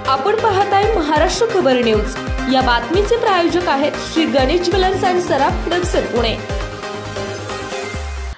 आपण पाहताय महाराष्ट्र खबर न्यूज। या बातमीचे प्रायोजक आहेत Shri Ganesh jewellers and Saraf products Pune.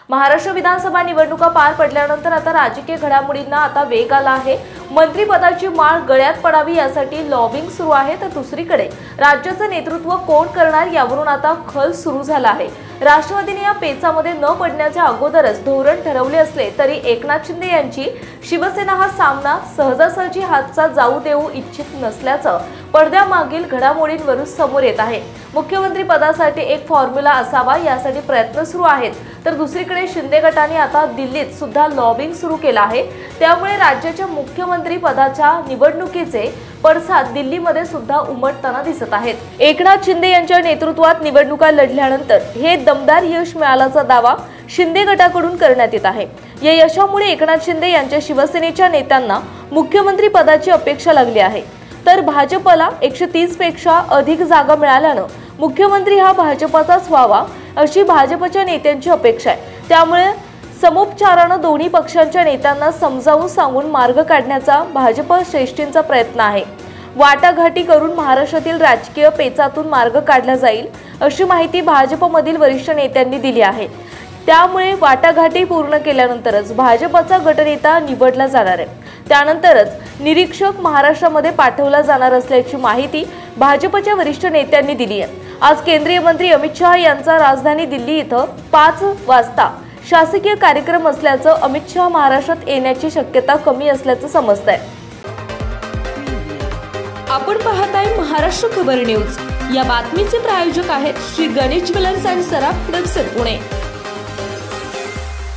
Maharashtra विधानसभा निवडणुका पार पडल्यानंतर आता राजकीय घडामोडींना आता वेग आला आहे। मंत्रिपदाची माळ गळ्यात पडावी यासाठी लॉबिंग सुरू आहे, तर दुसरीकडे राज्याचे नेतृत्व कोण करणार यावरून आता खल सुरू झाला आहे। राष्ट्रवादीने या पेचामध्ये न पडण्याच्या अगोदरच धोरण ठरवले असले तरी एकनाथ शिंदे यांची शिवसेना हा सामना सहजासहजी हातचा जाऊ देऊ इच्छित नसल्याचं पडद्यामागील घडामोडींवरून समोर येत आहे। मुख्यमंत्री पदासाठी एक फॉर्म्युला असावा यासाठी प्रयत्न सुरू आहेत, तर दुसरीकडे शिंदे गटाने आता दिल्लीत सुद्धा लॉबिंग सुरू केला आहे। त्यामुळे राज्याच्या मुख्यमंत्री पदाच्या निवडणुकीचे पडसाद दिल्लीमध्ये सुद्धा उमटताना दिसत आहेत। एकनाथ शिंदे यांच्या नेतृत्वात निवडणुका लढल्यानंतर हे दमदार यश मिळाल्याचा दावा शिंदे गटाकडून करण्यात येत आहे। या यशामुळे एकनाथ शिंदे यांच्या शिवसेनेच्या नेत्यांना मुख्यमंत्री पदाची अपेक्षा लागली आहे, तर भाजपला 130 पेक्षा अधिक जागा मिळाल्याने मुख्यमंत्री हा भाजपचाच व्हावा अशी भाजपच्या नेत्यांची अपेक्षा आहे। त्यामुळे समुपचाराने दोन्ही पक्षांच्या नेत्यांना समजावून सांगून मार्ग काढण्याचा भाजप श्रेष्ठींचा प्रयत्न आहे। वाटाघाटी करून महाराष्ट्रातील राजकीय पेचातून मार्ग काढला जाईल अशी माहिती भाजपमधील वरिष्ठ नेत्यांनी दिली आहे। त्यामुळे वाटाघाटी पूर्ण केल्यानंतरच भाजपचा गटनेता निवडला जाणार आहे, त्यानंतरच निरीक्षक महाराष्ट्रामध्ये पाठवला जाणार असल्याची माहिती भाजपच्या वरिष्ठ नेत्यांनी दिली आहे। आज केंद्रीय मंत्री अमित शहा यांचा राजधानी दिल्ली इथं 5 वाजता शासकीय कार्यक्रम असल्याचं अमित शहा महाराष्ट्रात येण्याची शक्यता कमी असल्याचं समजतंय। आपण पाहताय महाराष्ट्र खबर न्यूज। या बातमीचे प्रायोजक आहेत Shri Ganesh jewellers and Saraf products Pune.